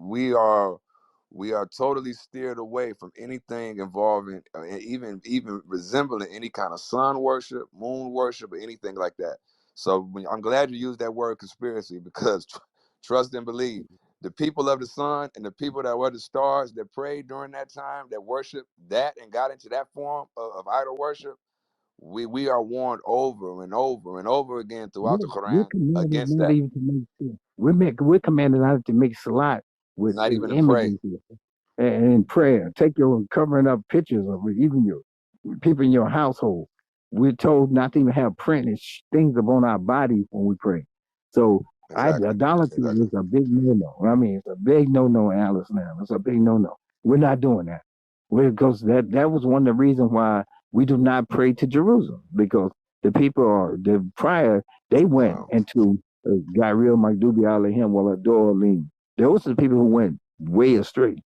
we are totally steered away from anything involving even resembling any kind of sun worship, moon worship, or anything like that. So I'm glad you used that word conspiracy, because trust and believe, the people of the sun and the people that were the stars that prayed during that time, that worshiped that and got into that form of idol worship, we are warned over and over and over again throughout the We're Quran commanded against not that. even to make we're commanded not to make salat with Not even to pray. images and prayer. Take your covering up pictures of even your people in your household. We're told not to even have print and things upon our bodies when we pray. So Exactly. idolatry Exactly. is a big no-no. I mean, it's a big no-no, Alice. Now it's a big no-no. We're not doing that. Because that was one of the reasons why we do not pray to Jerusalem, because the people are the prior they went Wow. into Gabriel Magdubi Alahim Waladolim. Those are the people who went way astray.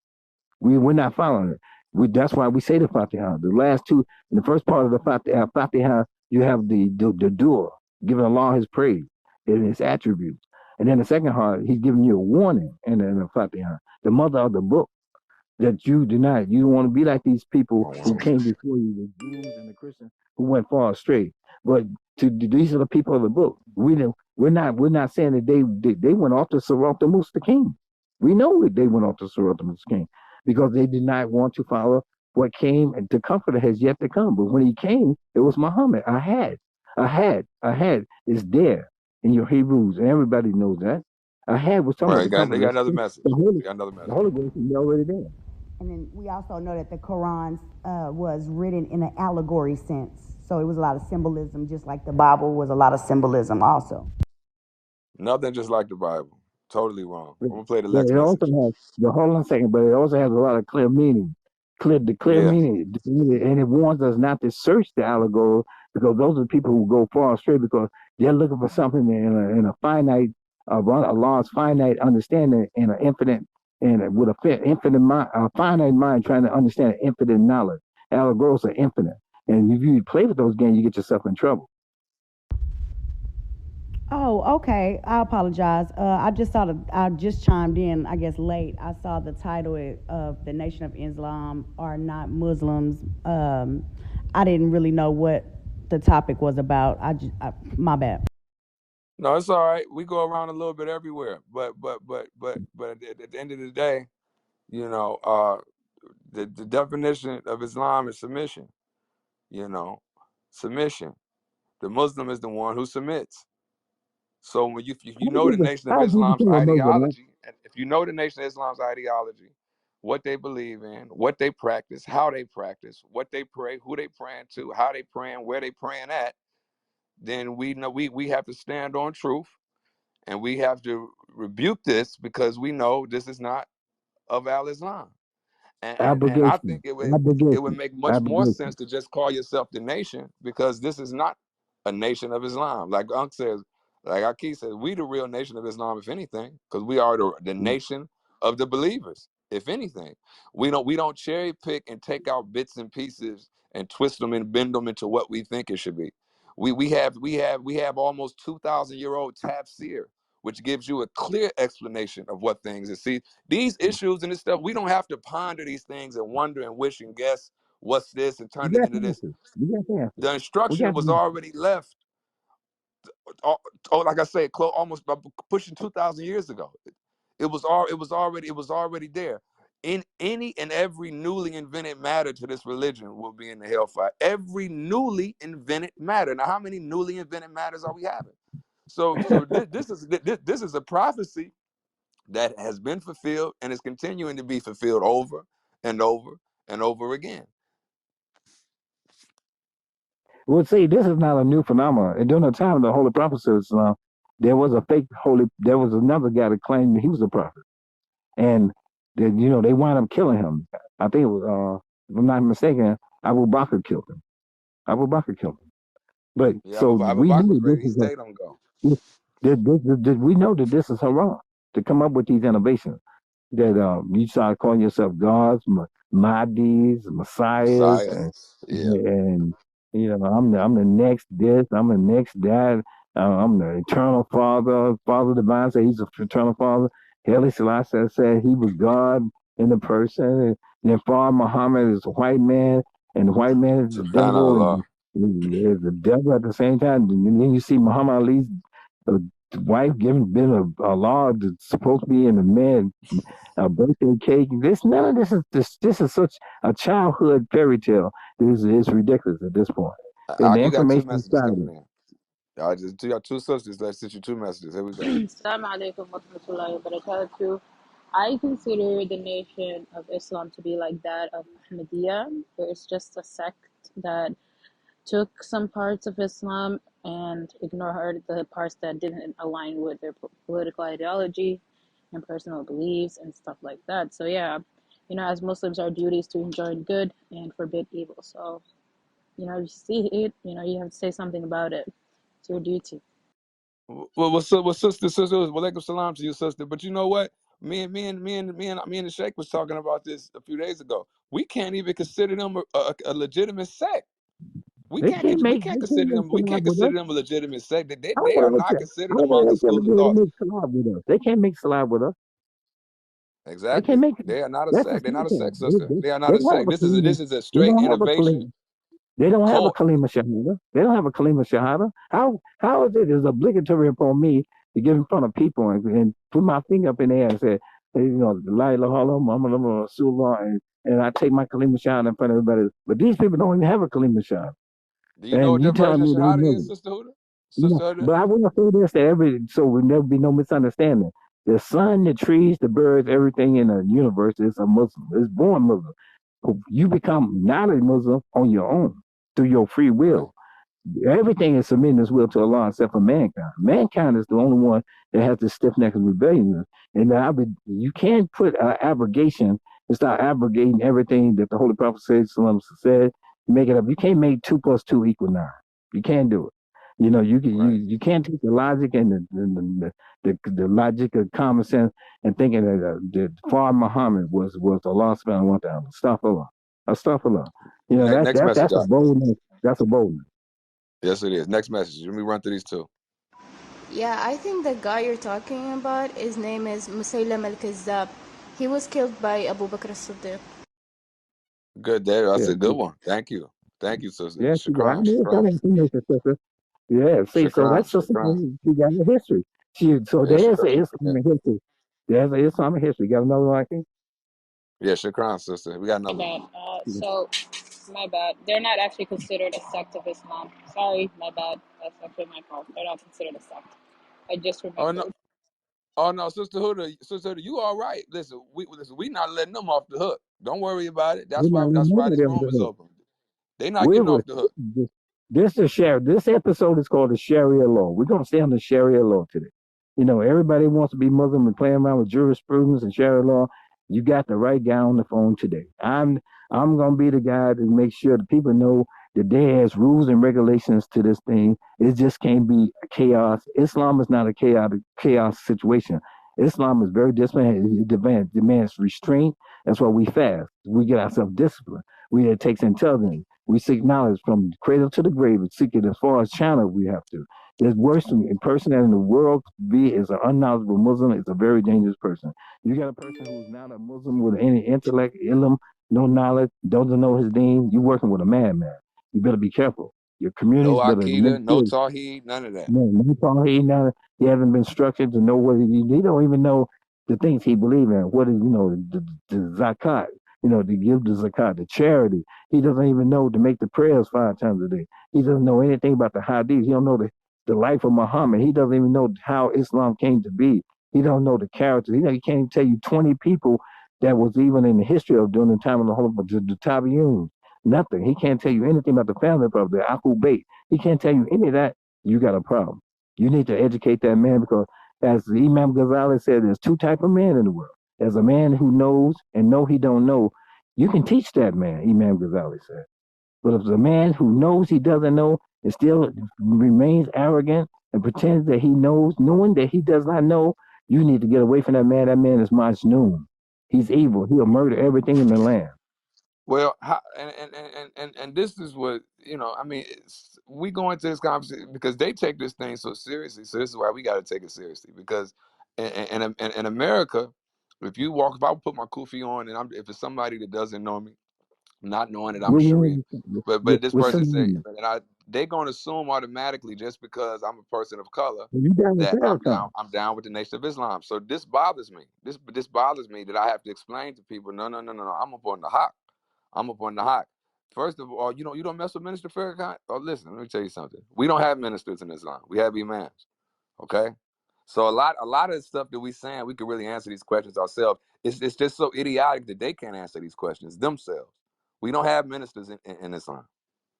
We're not following it. That's why we say the Fatiha. The last two, in the first part of the Fatiha, you have the dua, giving Allah His praise and His attributes, and then the second part, He's giving you a warning in the Fatiha, the mother of the book, that you do not, you don't want to be like these people Oh, who wow. came before you, the Jews and the Christians who went far astray. But these are the people of the book. We're not saying that they went off to Surat the Mustaqim. We know that they went off to Surat the Mustaqim because they did not want to follow what came, and the comforter has yet to come. But when he came, it was Muhammad. I had is there in your Hebrews, and everybody knows that. I had was talking about Right. the They comforter. got another message. The Holy, They got another the message. Holy Ghost is already there. And then we also know that the Quran was written in an allegory sense. So it was a lot of symbolism, just like the Bible was a lot of symbolism also. Nothing just like the Bible. Totally wrong. But I'm gonna play the but next it also message. has the hold on a second, but it also has a lot of clear meaning. Clear Yeah. meaning, and it warns us not to search the allegory, because those are the people who go far astray, because they're looking for something in a finite, Allah's finite understanding, and an infinite, and with a infinite mind, a finite mind trying to understand infinite knowledge. Allegories are infinite, and if you play with those games, you get yourself in trouble. Oh, okay. I apologize. I just chimed in, I guess, late. I saw the title of the Nation of Islam are not Muslims. I didn't really know what the topic was about. My bad. No, it's all right. We go around a little bit everywhere, but at the end of the day, you know, the definition of Islam is submission. You know, submission. The Muslim is the one who submits. So when if you know the Nation of How do you Islam's become a Muslim, man? ideology, and if you know the Nation of Islam's ideology, what they believe in, what they practice, how they practice, what they pray, who they praying to, how they praying, where they praying at, then we know we have to stand on truth, and we have to rebuke this, because we know this is not of Al Islam. And I think Obligation, it would obligation, make much more obligation. sense to just call yourself the nation, because this is not a nation of Islam. Like Unc says, like Aki says, we the real nation of Islam, if anything, because we are the nation of the believers. If anything, we don't cherry pick and take out bits and pieces and twist them and bend them into what we think it should be. We have almost 2,000-year-old tafsir, which gives you a clear explanation of what things is. See, these issues and this stuff, we don't have to ponder these things and wonder and wish and guess what's this and You turn it got into the this. answer. You got the answer. The We instruction got was the answer. already left. Like I say, almost pushing 2,000 years ago. It was already there. In any and every newly invented matter to this religion will be in the hellfire. Every newly invented matter. Now, how many newly invented matters are we having? So this is a prophecy that has been fulfilled and is continuing to be fulfilled over and over and over again. Well, see, this is not a new phenomenon. And during the time of the Holy Prophet, there was a fake holy. There was another guy that claimed he was a prophet, and they wound up killing him. I think it was, if I'm not mistaken, Abu Bakr killed him. Abu Bakr killed him. But Yeah, so Abu we Bakr know was this ready. He is a stayed on go. we know that this is haram to come up with these innovations. That you start calling yourself gods, Mahdis, Messiahs, Messiah. Yeah. and I'm the next this, I'm the next that. I'm the eternal Father, Father divine. Say he's the eternal Father, Haile Selassie said he was God in the person, and then Fard Muhammad is a white man, and the white man is the devil, and Subhanallah. is the devil at the same time. And then you see Muhammad Ali's uh, wife giving been a law that's supposed to be in a man a birthday cake. This none of this is such a childhood fairy tale. This is ridiculous at this point. And the You got two information messages inside of coming it. in. I just got two sisters. Let's send you two messages. Here we go. Assalamu alaikum wa rahmatullahi wa barakatuh. I consider the nation of Islam to be like that of Ahmadiyya, where it's just a sect that took some parts of Islam and ignored the parts that didn't align with their political ideology and personal beliefs and stuff like that. So, yeah, as Muslims, our duty is to enjoin good and forbid evil. So, you see it, you have to say something about it. It's your duty. Well, sister, walaikum salam to you, sister. But you know what? Me and the Sheik was talking about this a few days ago. We can't even consider them a legitimate sect. We They can't can't make we they can't can't consider make them. We can't collab with us. consider them a legitimate sect. How They are they not considered how among they the ever school of be able to thought. make collab with us? They can't make collab with us. They can't Exactly. make They are not a that's the sect. They're same not a thing. sect, sister. They are They not a don't have sect. a Kalima. This is a They straight don't have a innovation Kalima. They don't have a cult. Kalima Shahada. They don't have a Kalima Shahada. How is it is obligatory upon me to get in front of people and put my finger up in the air and say, hey, La ilaha illallah, Muhammad Rasulullah, and I take my Kalima Shahada in front of everybody. But these people don't even have a Kalima Shahada. Do you know And what you their telling version of me they Shahada know is, it. Sister Huda? Sister Huda? But I want to say this to so there be no misunderstanding. The sun, the trees, the birds, everything in the universe is a Muslim. It's born Muslim. You become not a Muslim on your own through your free Right. will. Everything is submitting its will to Allah except for mankind. Mankind is the only one that has this stiff neck of rebellion. And you can't put an abrogation and start abrogating everything that the Holy Prophet said. Make it up. You can't make 2 + 2 = 9. You can't do it. Right. You can't take the logic and the logic of common sense and thinking that Far Muhammad was Allah subhanahu wa ta'ala. Astaghfirullah. Astaghfirullah. Next message, That's a Doc. boldness. That's a boldness. Yes, it is. Next message. Let me run through these two. Yeah, I think the guy you're talking about, his name is Musaylam al-Kazzab. He was killed by Abu Bakr as-Siddiq. Good there. That's Yeah, a good one. Thank you. Thank you, sister. yeah, she got. I Shukran. mean, Shukran. that information, sister. Yeah, see, so Shukran. that's sister. Shukran. She got a history. So Yeah, there's an shukran. Yeah, Islamic history. There's an Islamic history. Got another one, I think. yeah, shukran, sister. We got My another one. bad. My bad. They're not actually considered a sect of Islam. Sorry, my bad. That's actually my fault. They're not considered a sect. I just Oh no. remembered. Oh no, Sister Huda, you all right. Listen, we not letting them off the hook. Don't worry about it. We're not That's why remember this them room to is her. open. They not We getting were off the hook. this is share. This episode is called the Sharia law. We're gonna stay on the Sharia law today. Everybody wants to be Muslim and playing around with jurisprudence and Sharia law. You got the right guy on the phone today. I'm gonna be the guy to make sure the people know that there's rules and regulations to this thing. It just can't be chaos. Islam is not a chaos situation. Islam is very disciplined. It demands restraint. That's why we fast. We get ourselves disciplined. It takes intelligence. We seek knowledge from the cradle to the grave and seek it as far as China we have to. There's worse than a person in the world to be is an unknowledgeable Muslim is a very dangerous person. You got a person who's not a Muslim with any intellect, ilm, no knowledge, doesn't know his deen. You're working with a madman. You better be careful. Your No communities better make Akida, no sure Tawheed, none of that. no Paul, he hasn't been structured to know what he don't even know the things he believes in. What is the zakat? To give the zakat, the charity. He doesn't even know to make the prayers 5 times a day. He doesn't know anything about the hadith. He don't know the life of Muhammad. He doesn't even know how Islam came to be. He don't know the characters. He can't even tell you 20 people that was even in the history of during the time of the Tabi'un. Nothing. He can't tell you anything about the family of the Akul Bait. He can't tell you any of that. You got a problem. You need to educate that man because, as Imam Ghazali said, there's two type of men in the world. There's a man who knows and know he don't know. You can teach that man, Imam Ghazali said. But if the man who knows he doesn't know and still remains arrogant and pretends that he knows, knowing that he does not know, you need to get away from that man. That man is Majnun. He's evil. He'll murder everything in the land. Well, and this is what I mean. We go into this conversation because they take this thing so seriously. So this is why we got to take it seriously because in America, if you walk, if I put my kufi on, and if it's somebody that doesn't know me, not knowing that I'm a Shareef, but this With person some, say, they're gonna assume automatically just because I'm a person of color you down with that Farrakhan. I'm down with the Nation of Islam. So this bothers me. This bothers me that I have to explain to people, no, no, no, no, no. I'm up on the hawk. I'm up on the hawk. First of all, you don't mess with Minister Farrakhan. Oh, listen, let me tell you something. We don't have ministers in Islam. We have imams. Okay. So a lot of the stuff that we saying, we could really answer these questions ourselves. It's just so idiotic that they can't answer these questions themselves. We don't have ministers in Islam.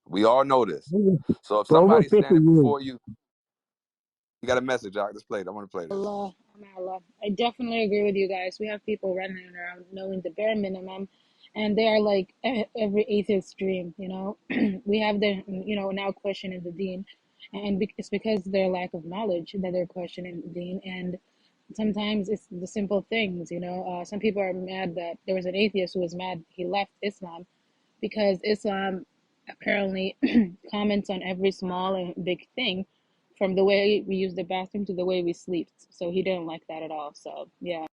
We all know this. So if For over somebody's 50 standing years, before you, you got a message. I just play it. I want to play this. Allah, Allah. I definitely agree with you guys. We have people running around knowing the bare minimum, and they are like every atheist's dream. We have the now questioning the deen, and it's because their lack of knowledge that they're questioning the deen. And sometimes it's the simple things. Some people are mad that there was an atheist who was mad he left Islam because Islam apparently comments on every small and big thing, from the way we use the bathroom to the way we sleep. So he didn't like that at all. So yeah.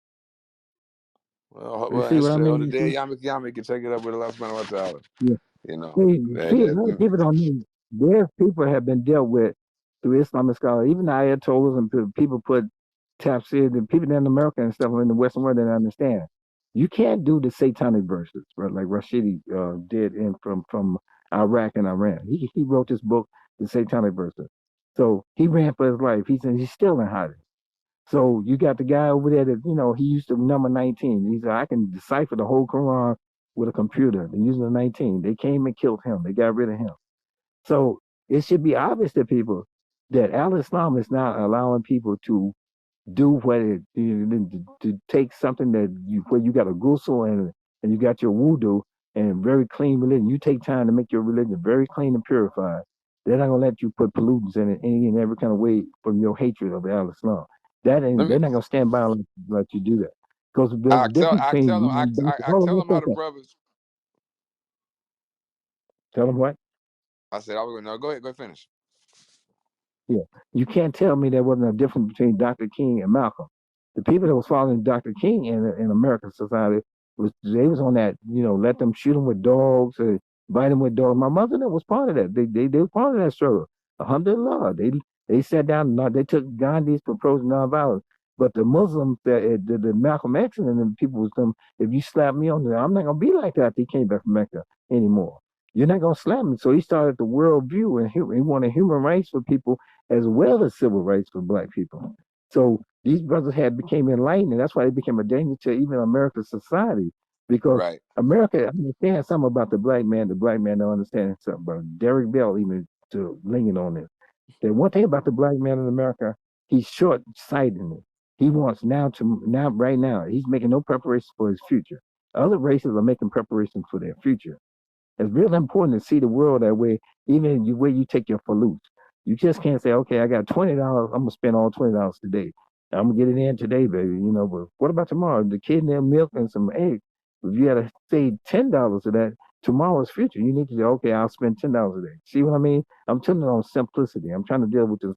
Well, you see and what I shit, on mean? the You day see? Yami can take it up with Allah subhanahu wa ta'ala. Yeah. You know. See, a lot of people don't know. Their people have been dealt with through Islamic scholars. Even the Ayatollahs and people put tafsir, and people in America and stuff in the Western world didn't understand. You can't do the satanic verses, right? Like Rashidi did from Iraq and Iran. He wrote this book, the satanic verses. So he ran for his life. He's still in hiding. So you got the guy over there that, he used the number 19. He said, I can decipher the whole Quran with a computer. They're using the 19. They came and killed him. They got rid of him. So it should be obvious to people that Al Islam is not allowing people to do what to take something where you got a ghusl and you got your wudu and very clean religion. You take time to make your religion very clean and purified. They're not gonna let you put pollutants in it any and every kind of way from your hatred of Al Islam. Let me. They're not gonna stand by and let you do that. Because there's a difference I between tell them. I hold on tell one them how the second. brothers. Tell them what? I said I was gonna no. Go ahead. Go finish. Yeah. You can't tell me there wasn't a difference between Dr. King and Malcolm. The people that was following Dr. King in American society they was on that, let them shoot them with dogs or bite them with dogs. My mother that was part of that. They were part of that struggle. Alhamdulillah. They sat down and they took Gandhi's proposed nonviolence. But the Muslims, the Malcolm X and the people was them, if you slap me on there, I'm not gonna be like that after he came back from Mecca anymore. You're not gonna slap me. So he started the world view and he wanted human rights for people as well as civil rights for black people. So these brothers had became enlightened, and that's why they became a danger to even America's society. Because Right. America understands something about the black man. The black man don't understand something about it. Derek Bell even to leaning on this. The one thing about the black man in America, he's short sighted. He wants right now. He's making no preparations for his future. Other races are making preparations for their future. It's really important to see the world that way, even the way you take your salutes. You just can't say, okay, I got $20. I'm gonna spend all $20 today. I'm gonna get it in today, baby. But what about tomorrow? The kid and their milk and some eggs. If you gotta say $10 of that, tomorrow's future. You need to say, okay, I'll spend $10 a day. See what I mean? I'm telling you on simplicity. I'm trying to deal with this,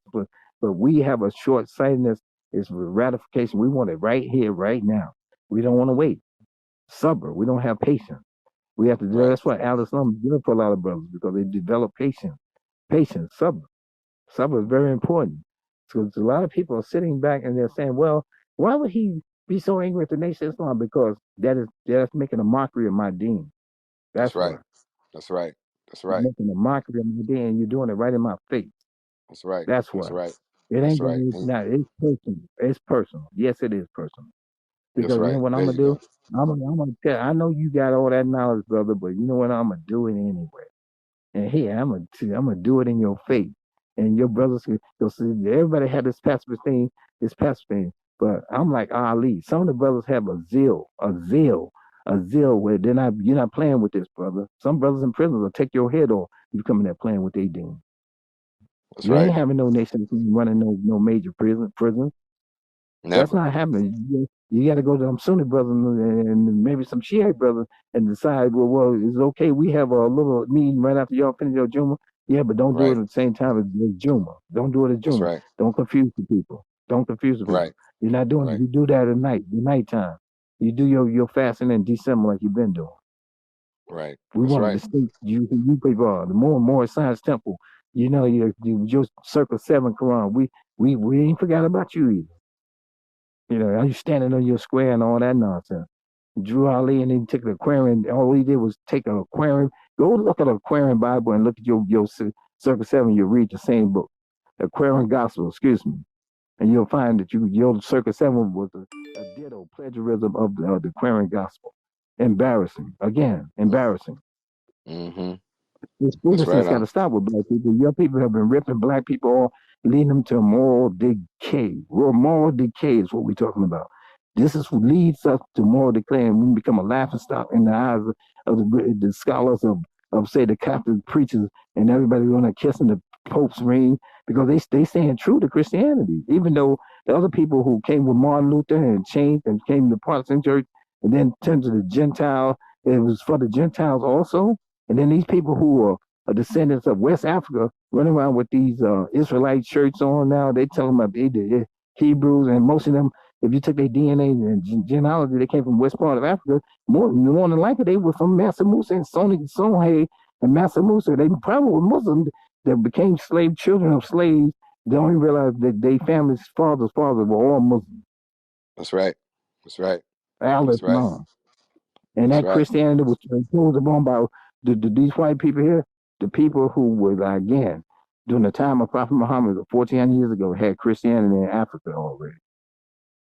but we have a short sightedness. It's ratification. We want it right here, right now. We don't want to wait. Sabr. We don't have patience. We have to do Right. that's why Al Islam is good for a lot of brothers because they develop patience. Patience, sabr. Sabr is very important. Because a lot of people are sitting back and they're saying, well, why would he be so angry at the Nation of Islam? Because that's making a mockery of my deen. That's That's why. right. That's right. That's You're right. making a mockery of my deen and you're doing it right in my face. That's right. That's That's why. right. It That's ain't right. gonna not it's personal. It's personal. Yes, it is personal. That's Because you know right. what I'm There gonna you do? go. I'm gonna tell I know you got all that knowledge, brother, but you know what I'm gonna do it anyway. And here, I'm gonna do it in your face. And your brothers, you'll see, everybody had this pacifist thing. But I'm like Ali. Some of the brothers have a zeal where you're not playing with this, brother. Some brothers in prison will take your head off. You coming there playing with they doing. That's You right. ain't having no nation running no major prison. That's Never. not happening. You got to go to some Sunni brothers and maybe some Shiite brothers and decide, well, it's okay. We have a little meeting right after y'all finish your Juma. Yeah, but don't do it Right. at the same time as Juma. Don't do it as That's Juma. right. Don't confuse the people. Don't confuse the people. Right. You're not doing it. Right. You do that at night, the nighttime. You do your fasting in December like you've been doing. Right. We That's want to right. distinct you people are. The more Science Temple, you know, your Circle 7 Quran. We ain't forgot about you either. You know, are you standing on your square and all that nonsense? Drew Ali and he took the Aquarian. All he did was take an Aquarian. Go look at an Aquarian Bible and look at your Circle 7. You'll read the same book, Aquarian Gospel. Excuse me, and you'll find that your Circle 7 was a ditto plagiarism of the Aquarian Gospel. Embarrassing. Again, embarrassing. Mm-hmm. This That's right. foolishness got to stop with black people. Young people have been ripping black people off, leading them to moral decay. Moral decay is what we're talking about. This is what leads us to moral decay, and we become a laughing stock in the eyes of the scholars of say the Catholic preachers and everybody on there kissing the Pope's ring because they staying true to Christianity, even though the other people who came with Martin Luther and changed and came to the Protestant church and then turned to the Gentile, it was for the Gentiles also. And then these people who are descendants of West Africa running around with these Israelite shirts on now, they tell them about the Hebrews, and most of them, if you took their DNA and genealogy, they came from west part of Africa. More than likely, they were from Mansa Musa and Songhai and Mansa Musa. They probably were Muslims that became slave children of slaves. They only realized that their family's fathers were all Muslims. That's right. That's right. Al That's right. Islam. And That's that right. Christianity was imposed upon by these white people here, the people who were, again, during the time of Prophet Muhammad, 1400 years ago, had Christianity in Africa already.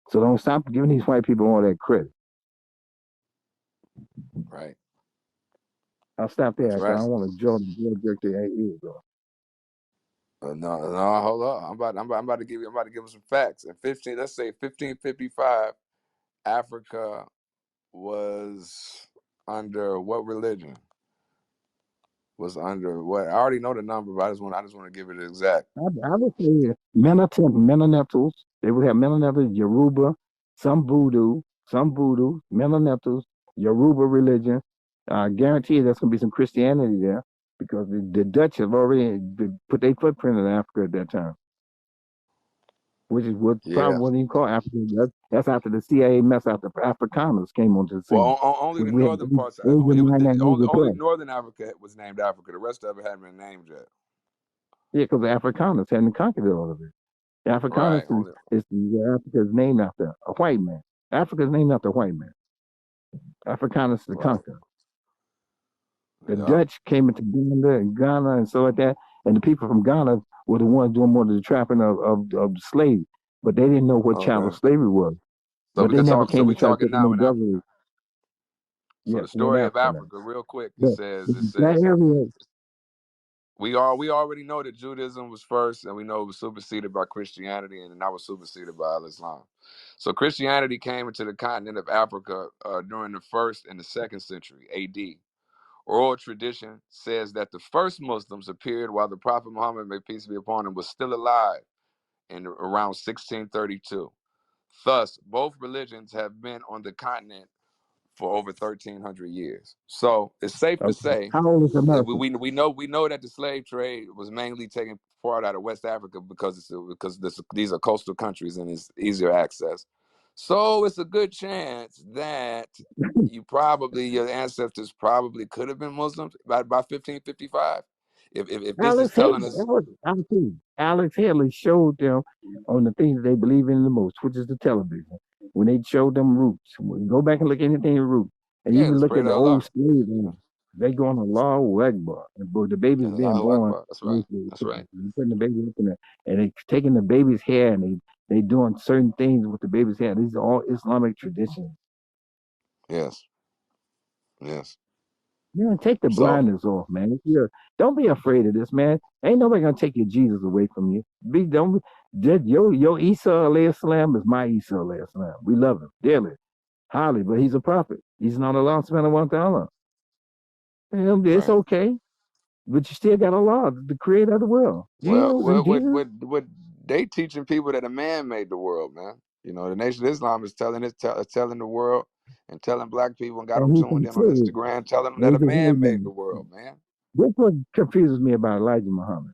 So don't stop giving these white people all that credit. Right. I'll stop That's there because I right. don't want to draw the jerk to 8 years ago. No, no, hold up. I'm about to give you. I'm about to give them some facts. In 15, let's say 1555, Africa was under what religion? Was under what? I already know the number, but I just want to give it exact. I would say Mennonites. They would have Mennonites, Yoruba, some voodoo, Mennonites, Yoruba religion. I guarantee you there's going to be some Christianity there because the Dutch have already put their footprint in Africa at that time, which is what probably Yeah. wasn't even called Africa. That's after the CIA mess after Afrikaners came onto the scene. Well, only the We had northern parts. It Asian was man and only Asian black. northern Africa was named Africa. The rest of it hadn't been named yet. Yeah, because the Afrikaners hadn't conquered all of it. The Afrikaners Right. Only. Africa is named after a white man. Africa is named after a white man. Afrikaners is the Right. conqueror. The Yeah. Dutch came into Ghana and so like that, and the people from Ghana were the ones doing more of the trapping of slaves. But they didn't know what chattel Okay. slavery was. So But we they could never talk. So came to we try to talking take them now in in Africa. government. So Yes, the we're in story of Africa now. Africa, real quick. It But says. It that says. area, We already know that Judaism was first, and we know it was superseded by Christianity, and that was superseded by Islam. So Christianity came into the continent of Africa during the first and the second century A.D. Oral tradition says that the first Muslims appeared while the Prophet Muhammad, may peace be upon him, was still alive in around 1632. Thus, both religions have been on the continent for over 1,300 years. So it's safe to okay. say How old is that America? we know that the slave trade was mainly taking part out of West Africa because these are coastal countries and it's easier access. So it's a good chance that your ancestors probably could have been Muslims by 1555. If this is Alex telling Haley, us, Alex Haley showed them on the things they believe in the most, which is the television. When they showed them roots, go back and look at anything roots, and yeah, even let's look pray at to the old Allah. slave owners. They going to Allahu Akbar, but the baby's being Allahu born. Akbar. That's They right. That's right. putting the baby up in there, and they taking the baby's hair, and they doing certain things with the baby's hair. These are all Islamic traditions. Yes. Yes. Man, take the So blinders off, man. If you're, don't be afraid of this, man. Ain't nobody gonna take your Jesus away from you. Don't just your Isa alayhi salam is my Isa alayhi salam. We love him dearly, highly, but he's a prophet. He's not Allah subhanahu wa ta'ala. It's right. okay, but you still got Allah, the creator of the world. Well, Jesus and Jesus. what they teaching people that a man made the world, man. You know, the Nation of Islam is telling the world and telling black people, and got them And he tuned can in on say, Instagram, telling them that raise a his man hand made man. the world, man. This what confuses me about Elijah Muhammad.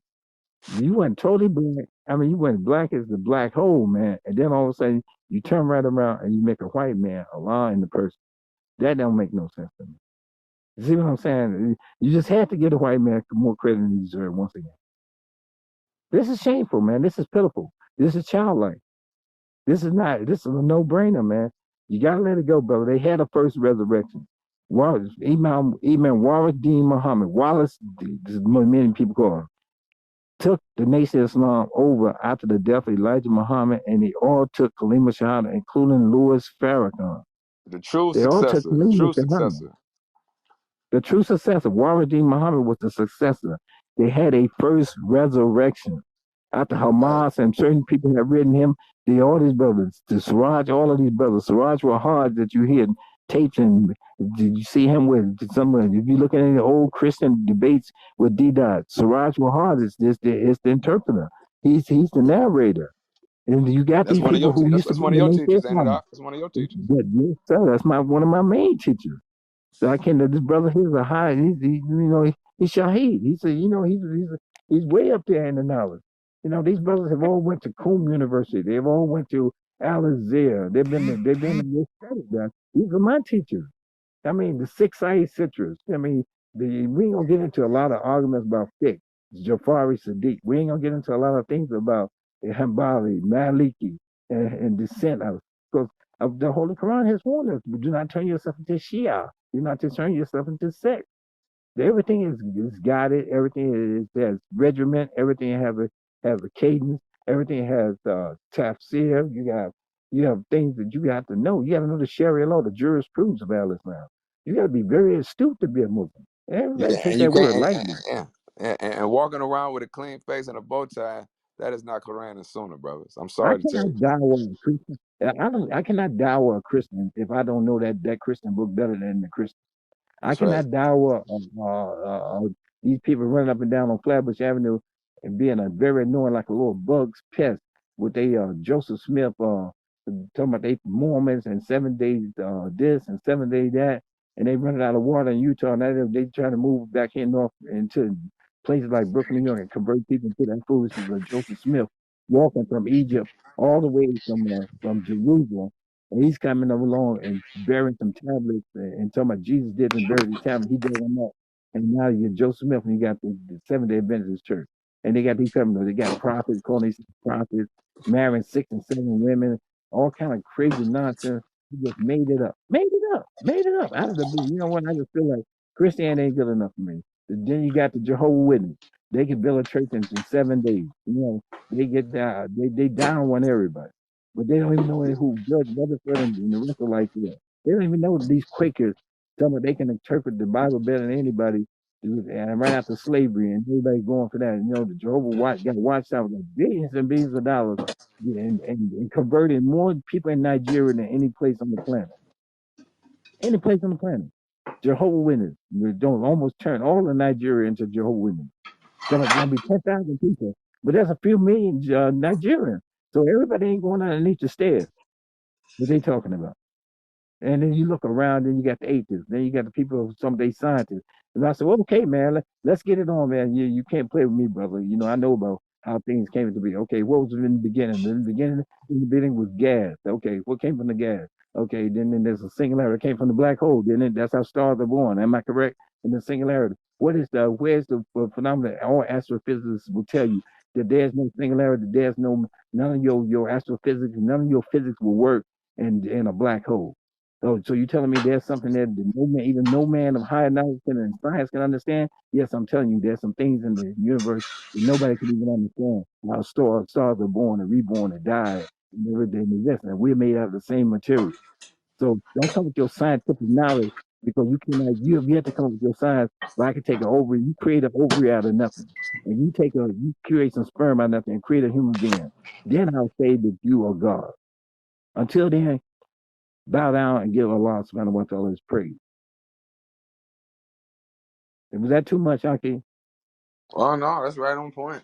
You went totally black. I mean, you went black as the black hole, man, and then all of a sudden you turn right around and you make a white man Allah in the person. That don't make no sense to me. You see what I'm saying? You just had to give the white man more credit than he deserved once again. This is shameful, man. This is pitiful. This is childlike. This is not. This is a no-brainer, man. You gotta let it go, brother. They had a first resurrection. Imam Warid Muhammad, Wallace, many people call him, took the nation of Islam over after the death of Elijah Muhammad, and they all took Kalima Shahada, including Louis Farrakhan. The true They all took successor. The Kalima true Shahada. successor. The true successor, Warid Muhammad, was the successor. They had a first resurrection. After Right. Hamas and certain people have written him, all these brothers, the Siraj, all of these brothers, Siraj were hard that you hear tapes, and did you see him with someone? If you look at any old Christian debates with D Dot, Siraj Wahad is the interpreter. He's the narrator. And you got That's these one of people your who used to that's be one of the your Nation teachers, ain't it, Islam. Doc? That's one of your teachers. Yes, sir. That's one of my main teachers. So I can this brother here's a high. He's Shaheed. He's way up there in the knowledge. These brothers have all went to Qum University. They've all went to Al Azhar. They've been in this study. These are my teachers. I mean, the six eye citrus. I mean, we ain't gonna get into a lot of arguments about fiqh, Jafari Sadiq. We ain't gonna get into a lot of things about Hanbali, Maliki, and descent of because the Holy Quran has warned us: do not turn yourself into Shia. Do not to turn yourself into sect. Everything is guided. Everything has regiment. Everything has a cadence. Everything has tafsir. You have things that you have to know. You got to know the Sharia law, the jurisprudence of Al Islam. You got to be very astute to be a Muslim. Everybody Yeah, take and you that can't word lightly. and walking around with a clean face and a bow tie, that is not Quran and Sunnah, brothers. I'm I sorry to tell cannot you. dawah a Christian. I cannot dawah a Christian if I don't know that Christian book better than the Christian. I That's right. cannot dawah these people running up and down on Flatbush Avenue and being a very annoying like a little bug's pest with Joseph Smith talking about they Mormons and 7 days this and 7 days that, and they running out of water in Utah, and they trying to move back here north into places like Brooklyn, New York, and convert people to that foolishness of Joseph Smith walking from Egypt all the way from Jerusalem, and he's coming along and bearing some tablets and talking about Jesus did and buried these tablets. He did them up. And now you get Joseph Smith and you got the Seventh Day Adventist Church. And they got these people, they got prophets, calling these prophets, marrying 6 and 7 women, all kind of crazy nonsense. He just made it up. Made it up out of the blue. You know what? I just feel like Christianity ain't good enough for me. Then you got the Jehovah's Witness. They can build a church in 7 days. They get down, they down on everybody. But they don't even know who Judge Rutherford and the rest of like that. They don't even know these Quakers. Some of they can interpret the Bible better than anybody. And right after slavery, and everybody's going for that. The Jehovah Watch got watched out with billions and billions of dollars, and converting more people in Nigeria than any place on the planet. Any place on the planet. Jehovah Witness. We don't almost turn all of Nigeria into Jehovah Witness. So it's gonna be 10,000 people, but there's a few million Nigerians. So everybody ain't going underneath the stairs. What they talking about? And then you look around, and you got the atheists, then you got the people, some day scientists. And I said, well, okay, man, let's get it on, man. You can't play with me, brother. I know about how things came into be. Okay, what was in the beginning? In the beginning was gas. Okay, what came from the gas? Okay, then there's a singularity. It came from the black hole. That's how stars are born. Am I correct? In the singularity. Where's the phenomenon? All astrophysicists will tell you that there's no singularity. There's none of your astrophysics, none of your physics will work in a black hole. So you're telling me there's something that no man, even no man of higher knowledge and science can understand? Yes, I'm telling you, there's some things in the universe that nobody can even understand. How stars are born and reborn and die and everything exists, and we're made out of the same material. So don't come with your scientific knowledge because you have yet to come up with your science. But I can take an ovary, you create an ovary out of nothing, and you create some sperm out of nothing and create a human being. Then I'll say that you are God. Until then, bow down and give Allah subhanahu wa ta'ala his praise. Was that too much, Aki? Oh no, that's right on point.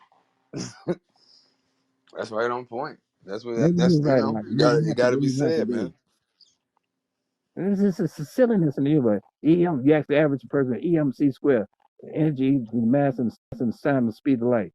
That's right on point. That's what Maybe that's you're right, Aki. Maybe it Aki gotta be really right said, today. man. This is a silliness in the universe. You ask the average person, EMC square, energy, the mass, and the sound, and speed of light.